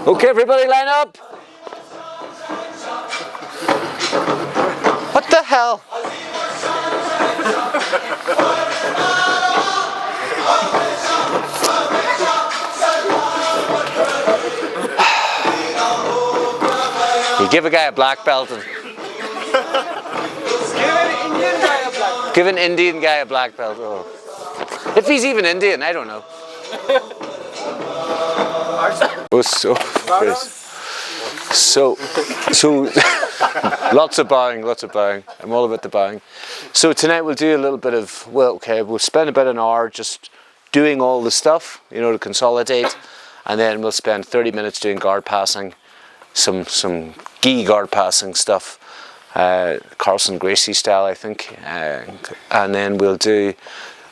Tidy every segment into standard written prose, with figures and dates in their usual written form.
Okay, everybody line up. What the hell? You give a guy a black belt and give an Indian guy a black belt. Oh. If he's even Indian, I don't know. Oh, so lots of bowing. I'm all about the bowing. So tonight we'll do a little bit of, we'll spend about an hour just doing all the stuff, you know, to consolidate, and then we'll spend 30 minutes doing guard passing, some gi guard passing stuff, Carlson Gracie style, I think, and then we'll do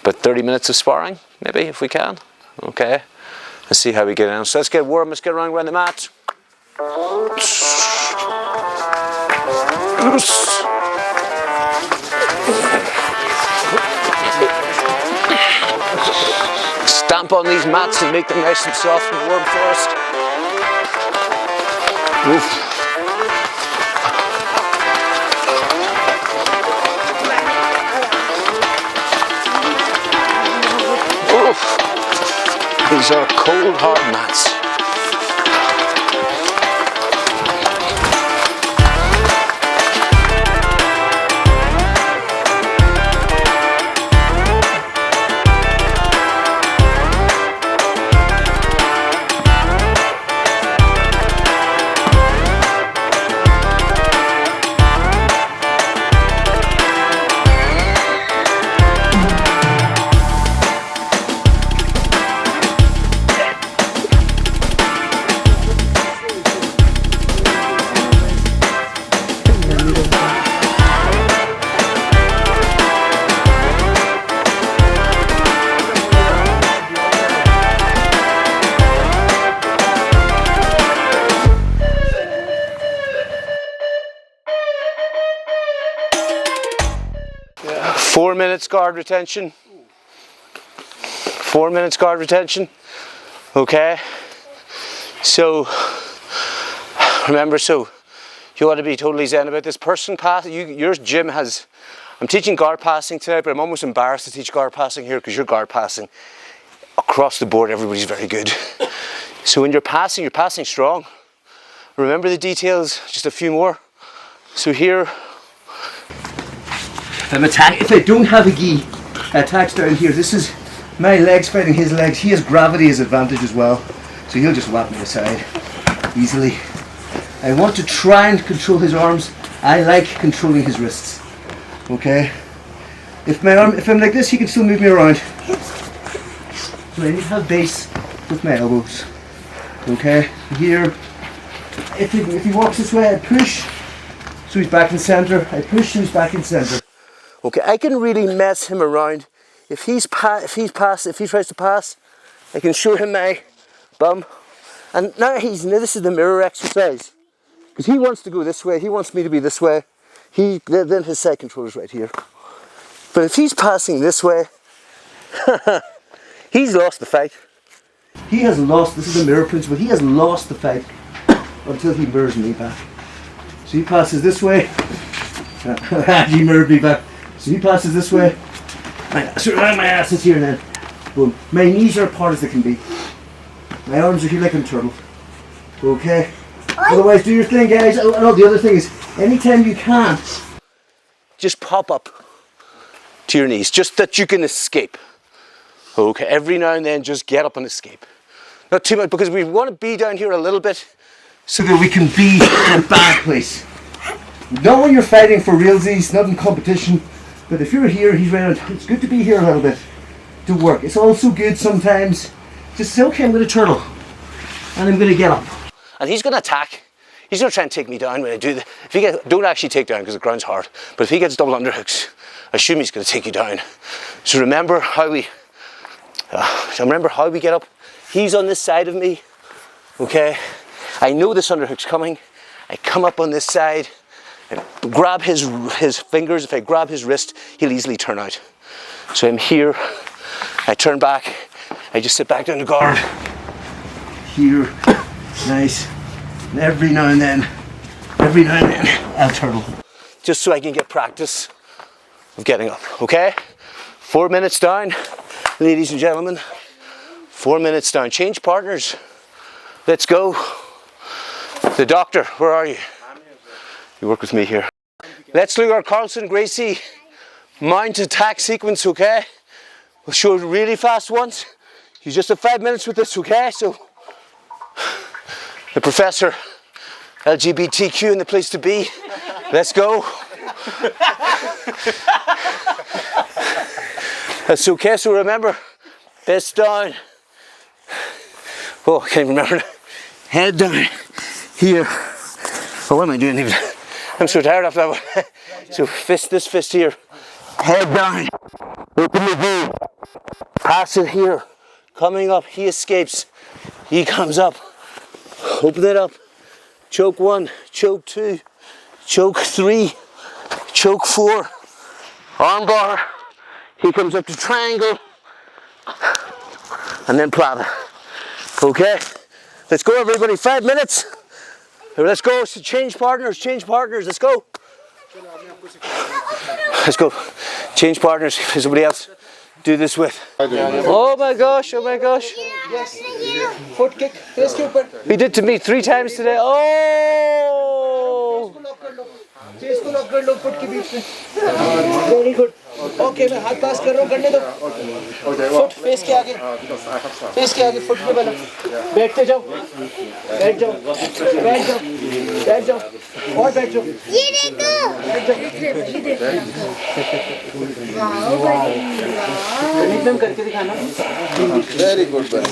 about 30 minutes of sparring, maybe, if we can. Okay, let's see how we get on. So let's get warm, let's get around the mat. Stamp on these mats and make them nice and soft and warm for us. Oof. These are cold, hard mats. Yeah. 4 minutes guard retention. 4 minutes guard retention. Okay. So remember, so you want to be totally zen about this. Person pass. Your gym has. I'm teaching guard passing tonight, but I'm almost embarrassed to teach guard passing here because you're guard passing across the board. Everybody's very good. So when you're passing strong. Remember the details. Just a few more. So here. If I don't have a gi, attacks down here. This is my legs fighting his legs. He has gravity as advantage as well, so he'll just whap me aside easily. I want to try and control his arms. I like controlling his wrists. Okay. If I'm like this, he can still move me around. So I need to have base with my elbows. Okay. Here, if he walks this way, I push, so he's back in center. I push, so he's back in center. Okay, I can really mess him around. If he tries to pass, I can show him my bum. And now this is the mirror exercise. Because he wants to go this way, he wants me to be this way. Then his side control is right here. But if he's passing this way, he's lost the fight. He has lost, this is the mirror principle, he has lost the fight until he mirrors me back. So he passes this way, he mirrored me back. So he passes this way, my ass is here now, boom. My knees are apart as they can be. My arms are here like a turtle. Okay? Otherwise do your thing, guys. Oh, the other thing is, anytime you can, just pop up to your knees, just that you can escape. Okay, every now and then just get up and escape. Not too much, because we want to be down here a little bit so that we can be in a bad place. Not when you're fighting for realsies, not in competition. But if you're here, he's around, it's good to be here a little bit to work. It's also good sometimes just say, okay, I'm going to turtle and I'm going to get up. And he's going to attack. He's going to try and take me down when I do that. Don't actually take down because the ground's hard. But if he gets double underhooks, I assume he's going to take you down. So remember how we get up. He's on this side of me. Okay. I know this underhook's coming. I come up on this side. I grab his fingers. If I grab his wrist, he'll easily turn out. So I'm here. I turn back. I just sit back down the guard. Here. Nice. And every now and then, I'll turtle. Just so I can get practice of getting up, okay? 4 minutes down, ladies and gentlemen. 4 minutes down. Change partners. Let's go. The doctor, where are you? You work with me here. Let's do our Carlson Gracie mount attack sequence, okay? We'll show it really fast once. You just have 5 minutes with this, okay? So, the professor, LGBTQ in the place to be. Let's go. That's okay, so remember, best down. Oh, I can't remember. Head down. Here. Oh, what am I doing even? I'm so tired after that one. So this fist here. Head down. Open the view. Pass it here. Coming up, he escapes. He comes up. Open it up. Choke 1, choke 2, choke 3, choke 4. Armbar. He comes up to triangle. And then plata. Okay? Let's go, everybody. 5 minutes. Let's go. So change partners. Let's go. Let's go. Change partners. Somebody else do this with. Oh my gosh. Yes. Foot kick. Face के ऊपर. He did to me 3 times today. Oh! Face को lock कर लो foot के बीच में. Very good. Okay, मैं हाथ पास कर रहा हूँ, करने दो. फुट फेस के आगे. फेस के आगे फुट के बल. बैठते जाओ. बैठ जाओ. और बैठ जाओ. ये देखो. एकदम करके दिखाना. Very good, man.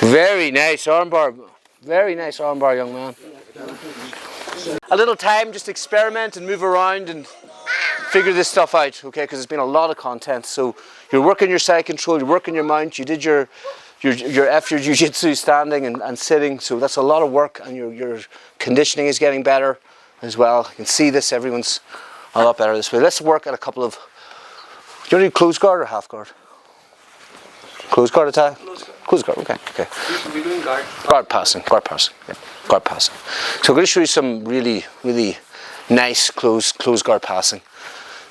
Very nice armbar. Very nice armbar, young man. A little time, just experiment and move around and figure this stuff out, okay? Because there's been a lot of content. So you're working your side control, you're working your mount, you did your jiu-jitsu standing and sitting. So that's a lot of work, and your conditioning is getting better as well. You can see this, everyone's a lot better this way. Let's work at a couple of, do you want to do close guard or half guard? Close guard attack? Close guard, okay. We're doing guard. Guard passing. Yeah, guard passing. So I'm going to show you some really nice close guard passing.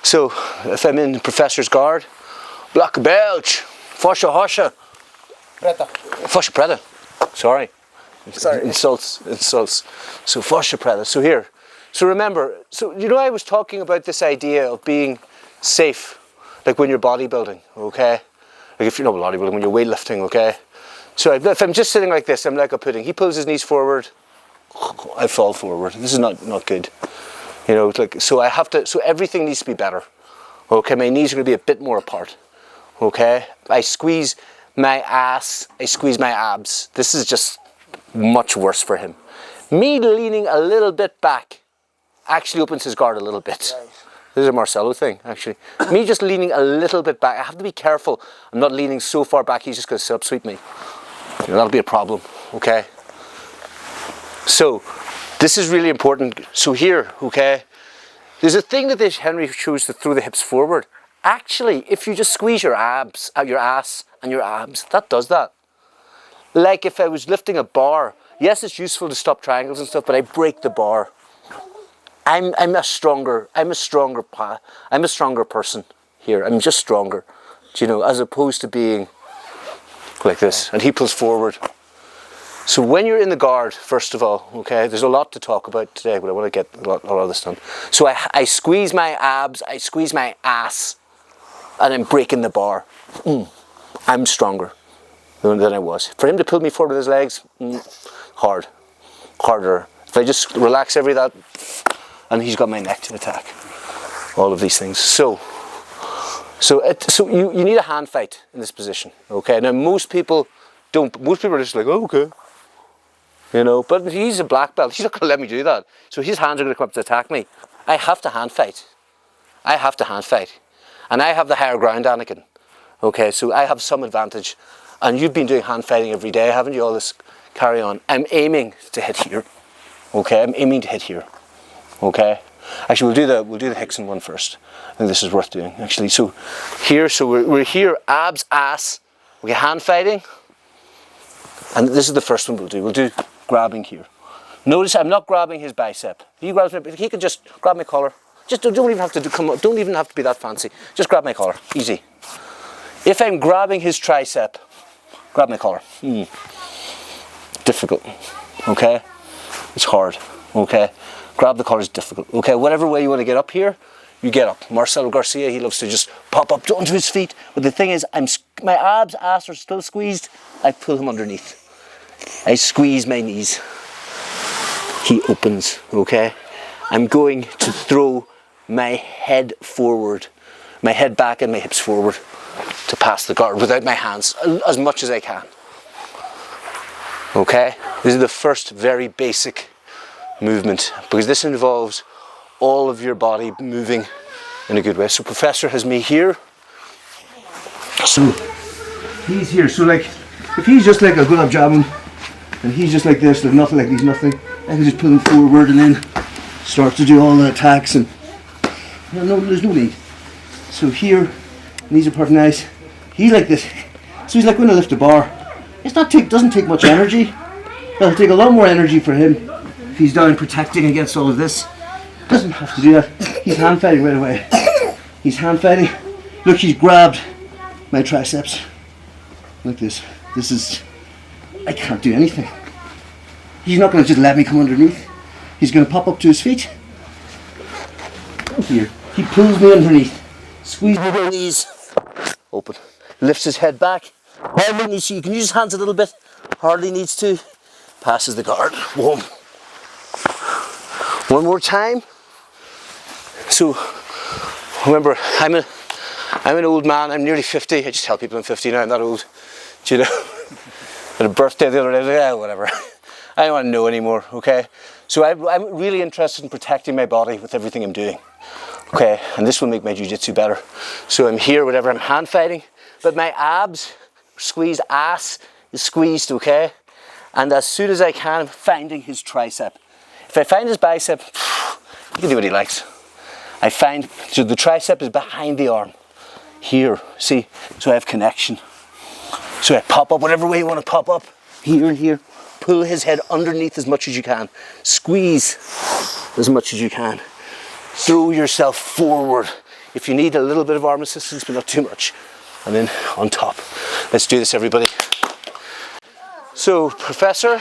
So if I'm in professor's guard, block belch, fosha hosha, fosha preda. Sorry. Insults. So fosha preda. So here. So remember, I was talking about this idea of being safe, like when you're bodybuilding, okay? Like if you're not bodybuilding, when you're weightlifting, okay? So if I'm just sitting like this, I'm like a pudding. He pulls his knees forward, I fall forward. This is not good. You know, like, so everything needs to be better. Okay, my knees are going to be a bit more apart. Okay, I squeeze my ass, I squeeze my abs. This is just much worse for him. Me leaning a little bit back actually opens his guard a little bit. Right. This is a Marcelo thing, actually. Me just leaning a little bit back. I have to be careful. I'm not leaning so far back, he's just going to sit up sweep me. You know, that'll be a problem, okay? So, this is really important. So here, okay, there's a thing that Henry chose to throw the hips forward. Actually, if you just squeeze your abs, your ass and your abs, that does that. Like if I was lifting a bar, yes, it's useful to stop triangles and stuff, but I break the bar. I'm a stronger person here. I'm just stronger, you know, as opposed to being like this. And he pulls forward. So when you're in the guard, first of all, okay, there's a lot to talk about today, but I want to get a lot of this done. So I squeeze my abs, I squeeze my ass, and I'm breaking the bar. I'm stronger than I was. For him to pull me forward with his legs, harder. If I just relax that, and he's got my neck to attack. All of these things. So you need a hand fight in this position, okay? Now most people don't. Most people are just like, oh, okay. You know, but he's a black belt. He's not going to let me do that. So his hands are going to come up to attack me. I have to hand fight. And I have the higher ground, Anakin. Okay, so I have some advantage. And you've been doing hand fighting every day, haven't you? All this carry on. I'm aiming to hit here. Okay, I'm aiming to hit here. Okay. Actually, we'll do the Hickson one first. I think this is worth doing. Actually, so here, we're here, abs, ass. We get hand fighting. And this is the first one we'll do. We'll do grabbing here. Notice I'm not grabbing his bicep. He grabs me, he can just grab my collar. Just don't even have to don't even have to be that fancy. Just grab my collar, easy. If I'm grabbing his tricep, grab my collar. Difficult, okay? It's hard, okay? Grab the collar is difficult, okay? Whatever way you want to get up here, you get up. Marcelo Garcia, he loves to just pop up onto his feet. But the thing is, my abs, ass are still squeezed. I pull him underneath. I squeeze my knees. He opens, okay? I'm going to throw my head forward, my head back and my hips forward to pass the guard without my hands as much as I can. Okay? This is the first very basic movement because this involves all of your body moving in a good way. So Professor has me here. So he's here. So like, if he's just like a gulab jamun and he's just like this, like nothing, like he's nothing, I can just pull him forward and then start to do all the attacks and no, there's no need. So here, knees are perfect nice. He's like this. So he's like when I lift a bar. Doesn't take much energy. It'll take a lot more energy for him if he's down protecting against all of this. Doesn't have to do that. He's hand fighting right away. He's hand fighting. Look, he's grabbed my triceps. Like this. This is, I can't do anything. He's not going to just let me come underneath. He's going to pop up to his feet. Here. He pulls me underneath. Squeeze my knees. Open. Lifts his head back. Hardly needs to. You can use his hands a little bit. Hardly needs to. Passes the guard. Whoa. One more time. So, remember, I'm an old man. I'm nearly 50. I just tell people I'm 50 now. I'm not old. Do you know? Had a birthday the other day. Whatever. I don't want to know anymore. Okay. So I'm really interested in protecting my body with everything I'm doing. Okay, and this will make my jiu-jitsu better. So I'm here, whatever, I'm hand fighting, but my abs squeezed, ass is squeezed, okay? And as soon as I can, I'm finding his tricep. If I find his bicep, he can do what he likes. So the tricep is behind the arm. Here, see, so I have connection. So I pop up, whatever way you want to pop up, here and here. Pull his head underneath as much as you can. Squeeze as much as you can. Throw yourself forward. If you need a little bit of arm assistance, but not too much. And then on top. Let's do this, everybody. So, Professor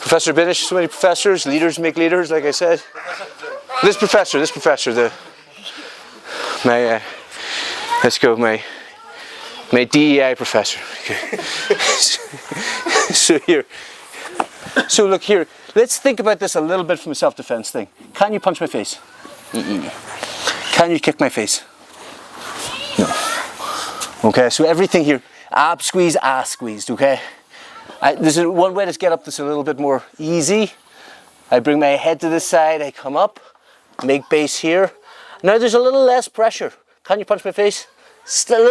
Binish, so many professors, leaders make leaders, like I said. This professor, my DEI professor. Okay. So look here, let's think about this a little bit from a self-defense thing. Can you punch my face? Can you kick my face? No. Okay, so everything here, ab squeeze, ass squeezed, okay? There's one way to get up that's a little bit more easy. I bring my head to this side, I come up, make base here. Now there's a little less pressure. Can you punch my face? Still a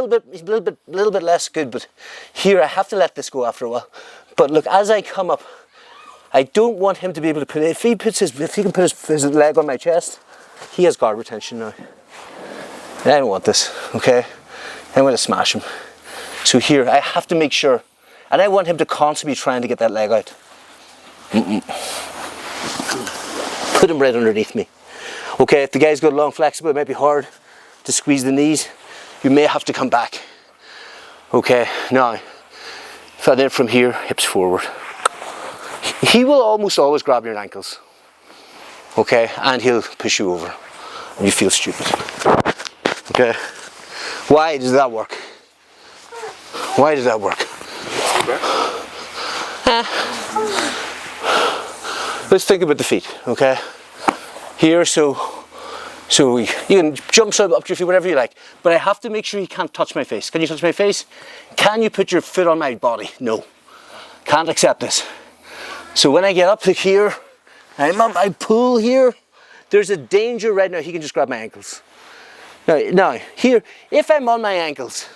little bit less good, but here I have to let this go after a while. But look, as I come up, I don't want him to be able to put it. If he can put his leg on my chest, he has guard retention now. And I don't want this, okay? I'm going to smash him. So here, I have to make sure, and I want him to constantly be trying to get that leg out. Put him right underneath me. Okay, if the guy's got long flexible, it might be hard to squeeze the knees. You may have to come back. Okay, now, if I did from here, hips forward. He will almost always grab your ankles. Okay, and he'll push you over. And you feel stupid. Okay, why does that work? Why does that work? Let's think about the feet, okay? Here, so you can jump up to your feet, whatever you like, but I have to make sure you can't touch my face. Can you touch my face? Can you put your foot on my body? No. Can't accept this. So when I get up to here, I pull here, there's a danger right now, he can just grab my ankles. Now, here, if I'm on my ankles,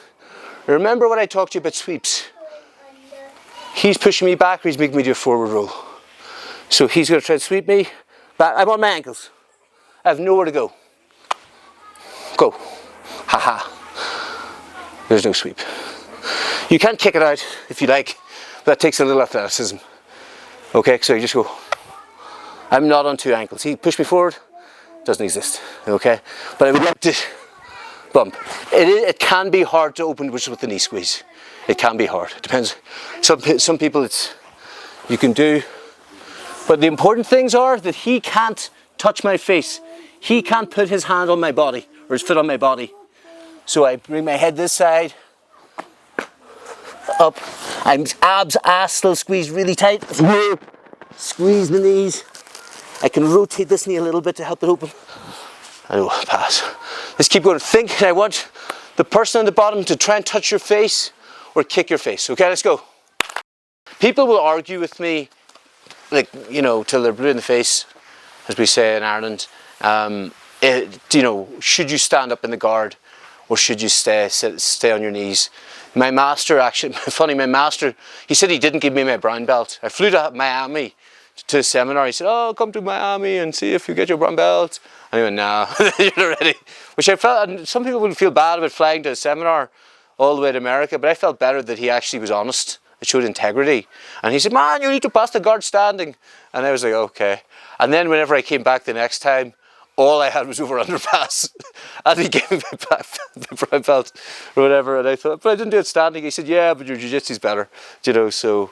remember what I talked to you about sweeps. He's pushing me back, or he's making me do a forward roll. So he's going to try to sweep me back. I'm on my ankles. I have nowhere to go. Go. Haha. There's no sweep. You can kick it out if you like, That takes a little athleticism. Okay, so you just go. I'm not on 2 ankles. He pushed me forward, doesn't exist. Okay, but I would like to bump. It can be hard to open just with the knee squeeze. It can be hard. It depends. Some people you can do. But the important things are that he can't touch my face. He can't put his hand on my body or his foot on my body. So I bring my head this side, up. I'm abs, ass still squeezed really tight. Squeeze the knees. I can rotate this knee a little bit to help it open. I know, pass. Let's keep going. Think, I want the person on the bottom to try and touch your face or kick your face. Okay, let's go. People will argue with me, like, you know, till they're blue in the face, as we say in Ireland. You know, should you stand up in the guard or should you stay on your knees? My master, actually, funny, my master, he said he didn't give me my brown belt. I flew to Miami to a seminar. He said, oh, come to Miami and see if you get your brown belt. And I went, no, you're not ready. Which I felt, and some people would feel bad about flying to a seminar all the way to America, but I felt better that he actually was honest. It showed integrity. And he said, man, you need to pass the guard standing. And I was like, okay. And then whenever I came back the next time, all I had was over underpass. And he gave me the brown belt or whatever. And I thought, but I didn't do it standing. He said, yeah, but your jiu-jitsu's better. You know,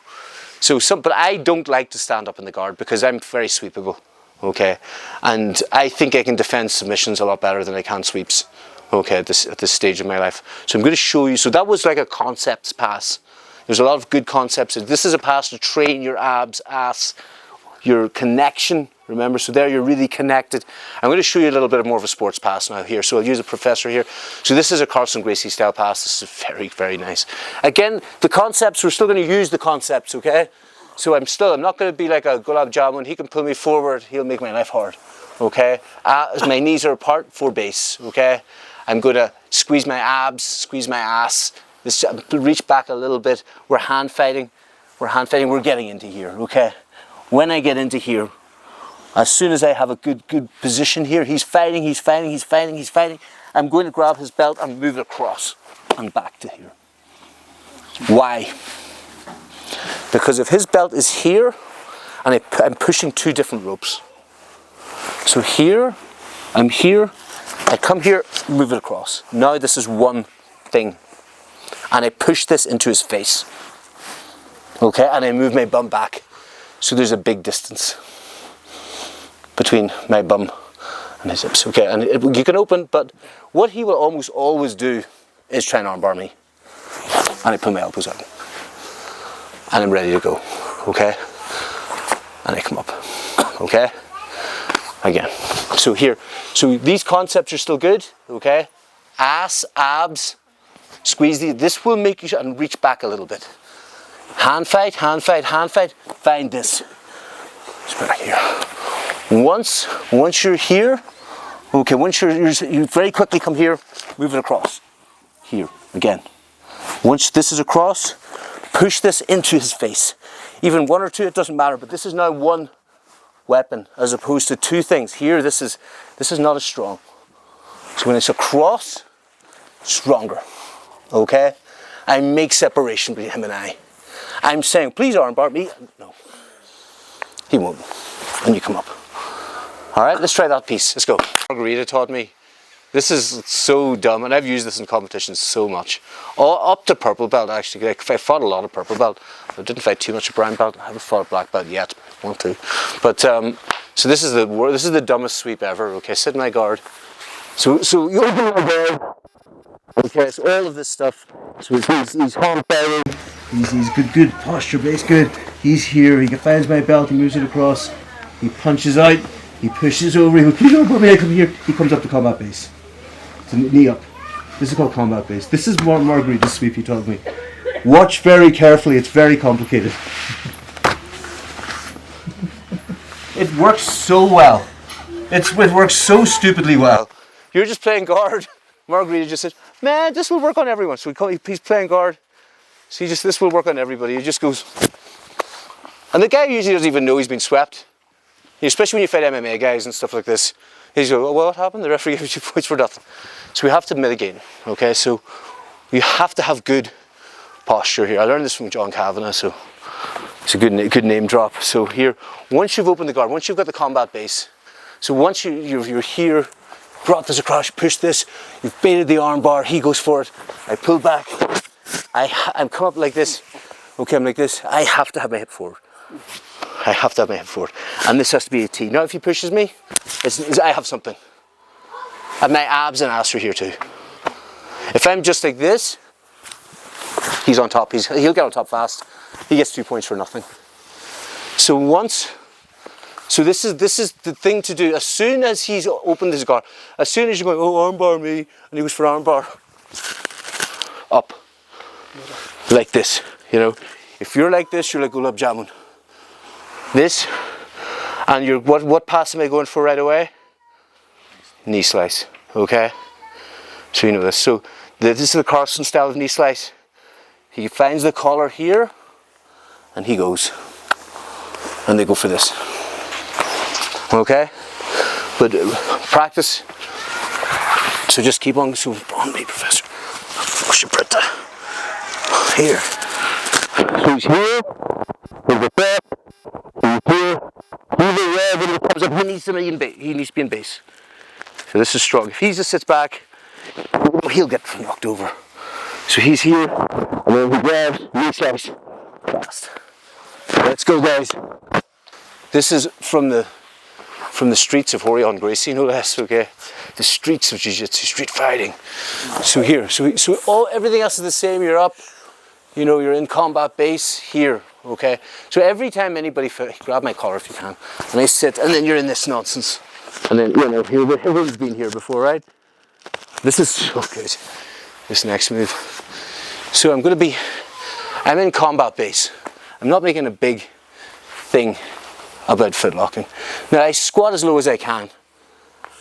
but I don't like to stand up in the guard because I'm very sweepable. Okay. And I think I can defend submissions a lot better than I can sweeps. Okay, at this stage of my life. So I'm going to show you. So that was like a concepts pass. There's a lot of good concepts. This is a pass to train your abs, ass, your connection. Remember, so there you're really connected. I'm going to show you a little bit more of a sports pass now here. So I'll use a professor here. So this is a Carlson Gracie style pass. This is very, very nice. Again, the concepts, we're still going to use the concepts, okay? So I'm not going to be like a Gulab Jamun. He can pull me forward. He'll make my life hard, okay? My knees are apart for base, okay? I'm going to squeeze my abs, squeeze my ass. Reach back a little bit. We're hand fighting. We're getting into here, okay? When I get into here, as soon as I have a good position here, he's fighting. I'm going to grab his belt and move it across and back to here. Why? Because if his belt is here, and I'm pushing 2 different ropes. So here, I'm here, I come here, move it across. Now this is one thing. And I push this into his face. Okay, and I move my bum back. So there's a big distance between my bum and his hips. Okay, and you can open, but what he will almost always do is try and armbar me. And I put my elbows out. And I'm ready to go. Okay? And I come up. Okay? Again. So here. So these concepts are still good. Okay? Ass, abs, squeeze this will make you, and reach back a little bit. Hand fight, find this. It's back here. Once you're here, okay, you very quickly come here, move it across. Here, again. Once this is across, push this into his face. Even 1 or 2, it doesn't matter, but this is now one weapon as opposed to 2 things. Here, this is not as strong. So when it's across, stronger. Okay? I make separation between him and I. I'm saying, please armbar me. No. He won't. And you come up. Alright, let's try that piece. Let's go. Margarita taught me. This is so dumb, and I've used this in competitions so much. Up to purple belt, actually. I fought a lot of purple belt. I didn't fight too much of brown belt. I haven't fought a black belt yet. I want to. But, so this is the dumbest sweep ever. Okay, sit in my guard. So you open my guard. Okay, so all of this stuff. So he's hand fighting. He's good posture base, good. He's here, he finds my belt, he moves it across, he punches out, he pushes over, he goes, please don't put me, I come here. He comes up to combat base. It's a knee up. This is called combat base. This is Margarita's sweep he taught me. Watch very carefully, it's very complicated. It works so well. It works so stupidly well. You're just playing guard. Margarita just said, man, this will work on everyone. So he's playing guard. So this will work on everybody. He just goes. And the guy usually doesn't even know he's been swept. Especially when you fight MMA guys and stuff like this. He's going, well, what happened? The referee gives you points for nothing. So we have to mitigate. Okay, so you have to have good posture here. I learned this from John Kavanagh, so It's a good name drop. So here, once you've opened the guard, once you've got the combat base, so once you're here, brought this across, push this, you've baited the arm bar, he goes for it, I pull back, I'm come up like this, okay, I'm like this, I have to have my hip forward. I have to have my hip forward. And this has to be a T. Now if he pushes me, I have something. And my abs and ass are here too. If I'm just like this, he's on top, he'll get on top fast. He gets 2 points for nothing. So this is the thing to do. As soon as he's opened his guard, as soon as you're going, oh, armbar me, and he goes for armbar, up, like this, you know. If you're like this, you're like gulab jamun. This, and you're, what pass am I going for right away? Knee slice, okay? So you know this. So this is the Carlson style of knee slice. He finds the collar here, and he goes, and they go for this. Okay, but practice. So just keep on. So on me, Professor. Flush it, Britta. Here. So he's here. He's the back. He's here. He's the red when he comes up. He needs to be in base. He needs to be in base. So this is strong. If he just sits back, he'll get knocked over. So he's here, and then he grabs, knee slice, fast. Let's go, guys. This is from the streets of Carlson Gracie, no less, okay? The streets of jiu-jitsu, street fighting. So here, so everything else is the same. You're up, you know, you're in combat base here, okay? So every time anybody, grab my collar if you can, and I sit, and then you're in this nonsense. And then, you know, everyone's been here before, right? This is so good, this next move. So I'm in combat base. I'm not making a big thing about foot locking. Now I squat as low as I can,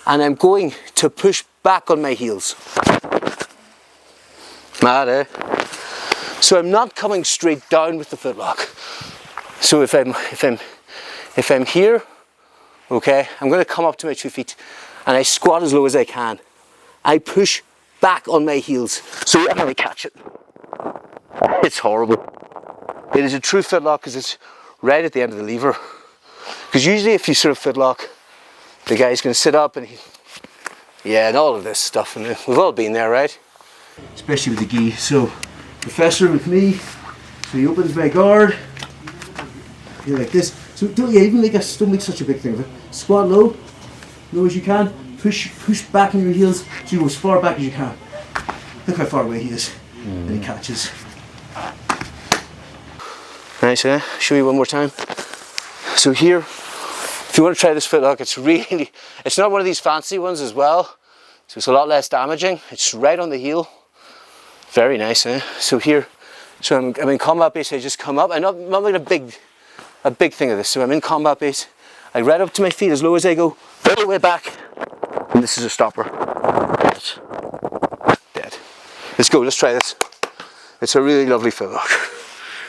and I'm going to push back on my heels. Mad, eh? So I'm not coming straight down with the foot lock. So if I'm here, okay, I'm going to come up to my 2 feet, and I squat as low as I can. I push back on my heels, so I catch it. It's horrible. It is a true foot lock because it's right at the end of the lever. Because usually if you sort of foot lock, the guy's going to sit up and and all of this stuff, and we've all been there, right? Especially with the gi. So, Professor with me, so he opens my guard, you're like this. So don't make such a big thing of it. Squat low as you can, push back on your heels, so you go as far back as you can. Look how far away he is, and he catches. Nice, eh? Show you one more time. So here, if you want to try this foot lock, it's not one of these fancy ones as well, so it's a lot less damaging. It's right on the heel. Very nice, eh? So here, I'm in combat base. I just come up. I'm not making a big thing of this. So I'm in combat base. I right up to my feet as low as I go, all the way back, and this is a stopper. Dead. Let's go. Let's try this. It's a really lovely foot lock.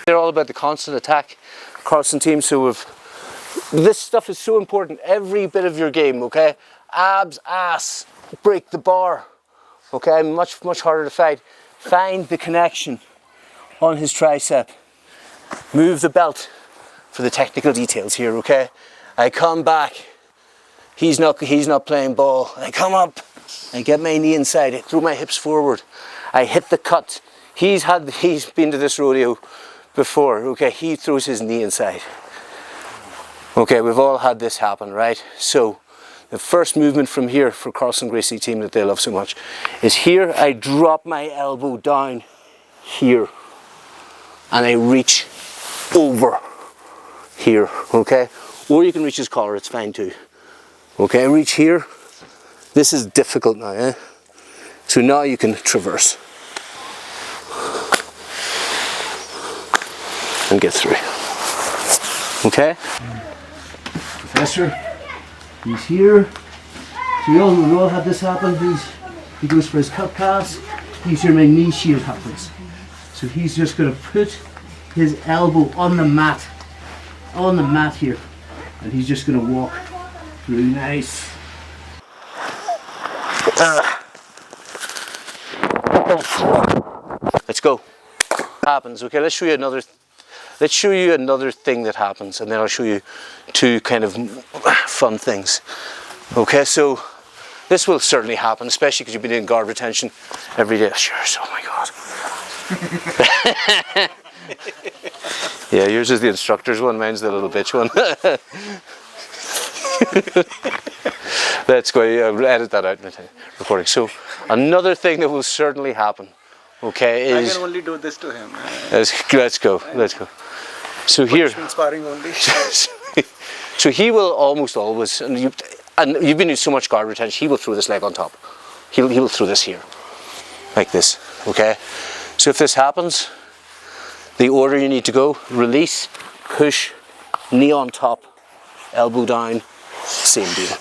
They're all about the constant attack, Carlson team. So this stuff is so important. Every bit of your game, okay? Abs, ass, break the bar, okay? Much harder to fight. Find the connection on his tricep. Move the belt for the technical details here, okay? I come back. He's not playing ball. I come up. I get my knee inside. I throw my hips forward. I hit the cut. He's been to this rodeo before, okay? He throws his knee inside. Okay, we've all had this happen, right? So the first movement from here for Carlson Gracie team that they love so much is here. I drop my elbow down here and I reach over here, okay? Or you can reach his collar, it's fine too. Okay, I reach here. This is difficult now, eh? So now you can traverse and get through. Okay? Professor, he's here. So we all had this happen. He goes for his cut pass. He's here, my knee shield happens. So he's just going to put his elbow on the mat here, and he's just going to walk through. Nice. Let's go. Happens. Okay, let's show you another let's show you another thing that happens, and then I'll show you two kind of fun things. Okay, so this will certainly happen, especially because you've been doing guard retention every day. Sure, oh my God. Yeah, yours is the instructor's one, mine's the little bitch one. Let's go, I'll edit that out in the recording. So, another thing that will certainly happen, okay, is... I can only do this to him. Let's go. So here... Inspiring only. So he will almost always, and you've been doing so much guard retention, he will throw this leg on top. He will throw this here, like this, okay? So if this happens, the order you need to go, release, push, knee on top, elbow down, same deal.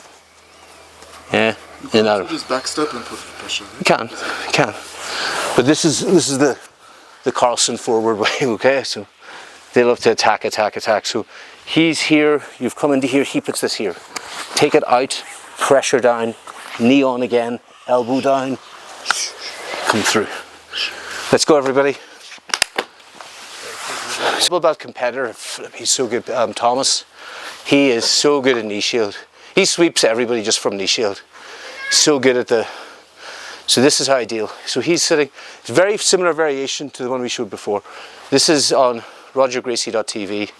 Yeah, in that. Just backstep and put pressure. Right? You can. But this is the Carlson forward way, okay? So they love to attack. So he's here, you've come into here, he puts this here. Take it out, pressure down, knee on again, elbow down, come through. Let's go, everybody. It's about competitor, he's so good, Thomas. He is so good at knee shield. He sweeps everybody just from knee shield. So good at the... So this is how I deal. So he's sitting, it's a very similar variation to the one we showed before. This is on rogergracie.tv,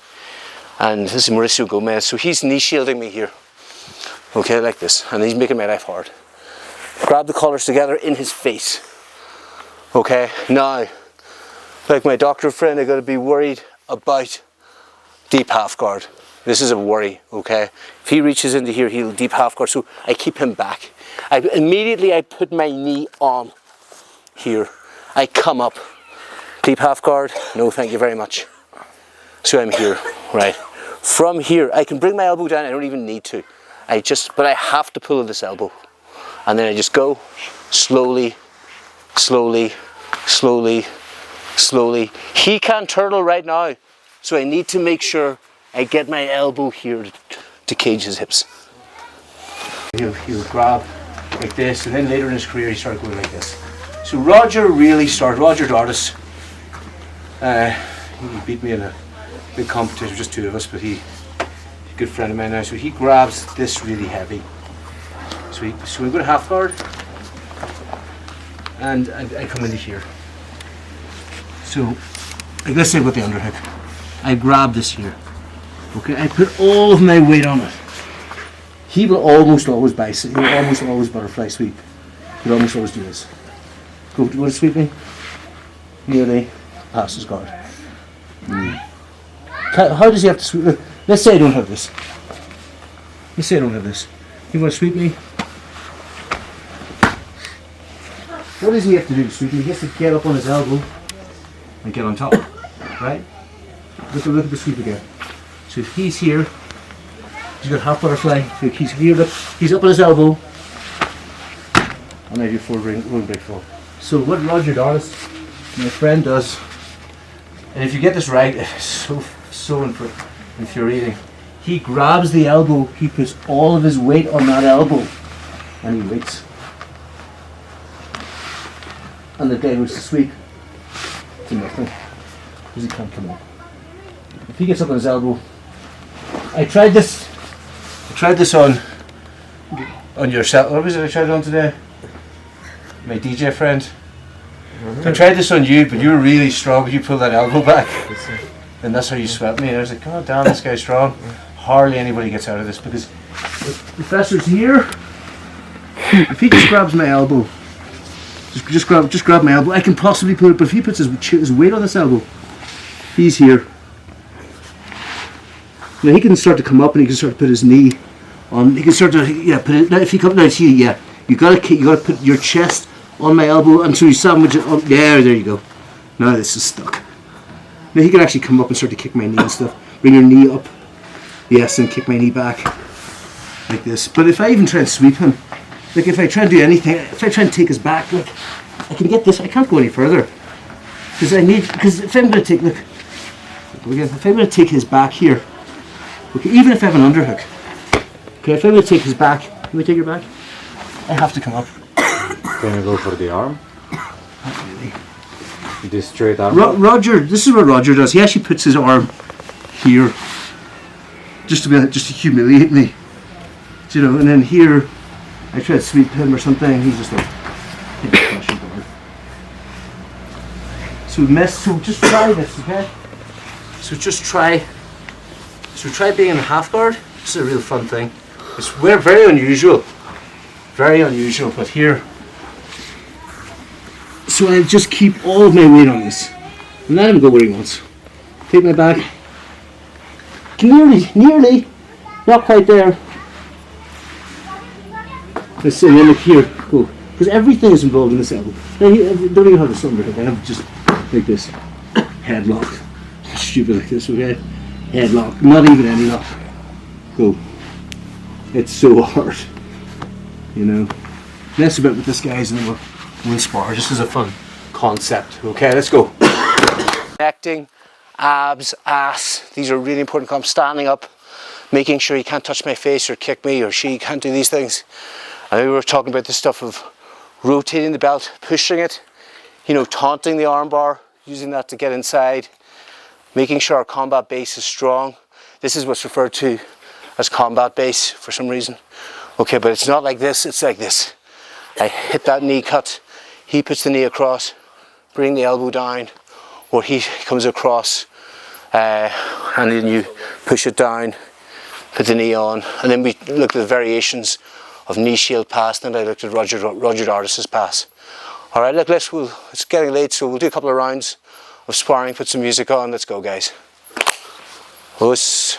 and this is Mauricio Gomez. So he's knee shielding me here. Okay, like this, and he's making my life hard. Grab the collars together in his face. Okay, now, like my doctor friend, I gotta be worried about deep half guard. This is a worry, okay? If he reaches into here, he'll deep half guard, so I keep him back. Immediately I put my knee on here. I come up. Deep half guard, no thank you very much. So I'm here, right? From here, I can bring my elbow down, I don't even need to. But I have to pull this elbow. And then I just go, slowly. He can't turtle right now, so I need to make sure I get my elbow here to cage his hips. He'll grab like this, and then later in his career he started going like this. So Roger Dardis, he beat me in a big competition, just two of us, but he's a good friend of mine now. So he grabs this really heavy. So we go to half guard, and I come into here. So, like let's say with the underhook, I grab this here. Okay, I put all of my weight on it. He will almost always bicep. He will almost always butterfly sweep. He'll almost always do this. Go, do you want to sweep me? Nearly past his guard. How does he have to sweep? Look, let's say I don't have this. You want to sweep me? What does he have to do to sweep me? He has to get up on his elbow and get on top, right? Look at the sweep again. So if he's here, he's got half butterfly. So he's here, look, he's up on his elbow, and I do full ring break fall. So what Roger Dardis, my friend, does, and if you get this right, it's so infuriating. He grabs the elbow, he puts all of his weight on that elbow, and he waits. And the guy goes to sweep to nothing, because he can't come up. If he gets up on his elbow, I tried this on yourself. What was it I tried it on today? My DJ friend. I tried this on you, but you were really strong, but you pulled that elbow back. And that's how you swept me. And I was like, God damn, this guy's strong. Hardly anybody gets out of this, because the professor's here. If he just grabs my elbow, just grab my elbow, I can possibly put it, but if he puts his weight on this elbow, he's here. Now he can start to come up and he can start to put his knee on. He can start to put it. Now if he comes down to you, you gotta put your chest on my elbow, and so you sandwich it on. There you go. Now this is stuck. Now he can actually come up and start to kick my knee and stuff. Bring your knee up, yes, and kick my knee back like this. But if I even try and sweep him, like if I try and do anything, if I try and take his back, look, I can get this. I can't go any further because if I'm going to take if I'm going to take his back here. Okay, even if I have an underhook. Okay, if I'm going to take his back, can we take your back? I have to come up. Can you go for the arm? Not really. This straight arm. Roger, this is what Roger does. He actually puts his arm here, just to humiliate me, you know. And then here, I try to sweep him or something. He's just like, so just try this, okay? So try being in a half guard. This is a real fun thing. It's very unusual, but here. So I just keep all of my weight on this and let him go where he wants. Take my back. Nearly, not quite there. Let's see, then look here, go. Because everything is involved in this elbow. Now, don't even have the slumber, okay? I'm just like this. Headlock. Stupid like this, okay? Headlock. Not even any lock. Go. It's so hard. You know. Mess about with this, guys, and then we'll spar. Just as a fun concept. Okay, let's go. Connecting, abs, ass. These are really important comps. Standing up, making sure you can't touch my face or kick me or she can't do these things. And we were talking about this stuff of rotating the belt, pushing it, you know, taunting the armbar, using that to get inside, making sure our combat base is strong. This is what's referred to as combat base for some reason. Okay, but it's not like this, it's like this. I hit that knee cut, he puts the knee across, bring the elbow down, or he comes across, and then you push it down, put the knee on, and then we looked at the variations of knee shield pass, and I looked at Roger Artis's pass. All right, look, it's getting late, so we'll do a couple of rounds of sparring, put some music on. Let's go, guys. Us.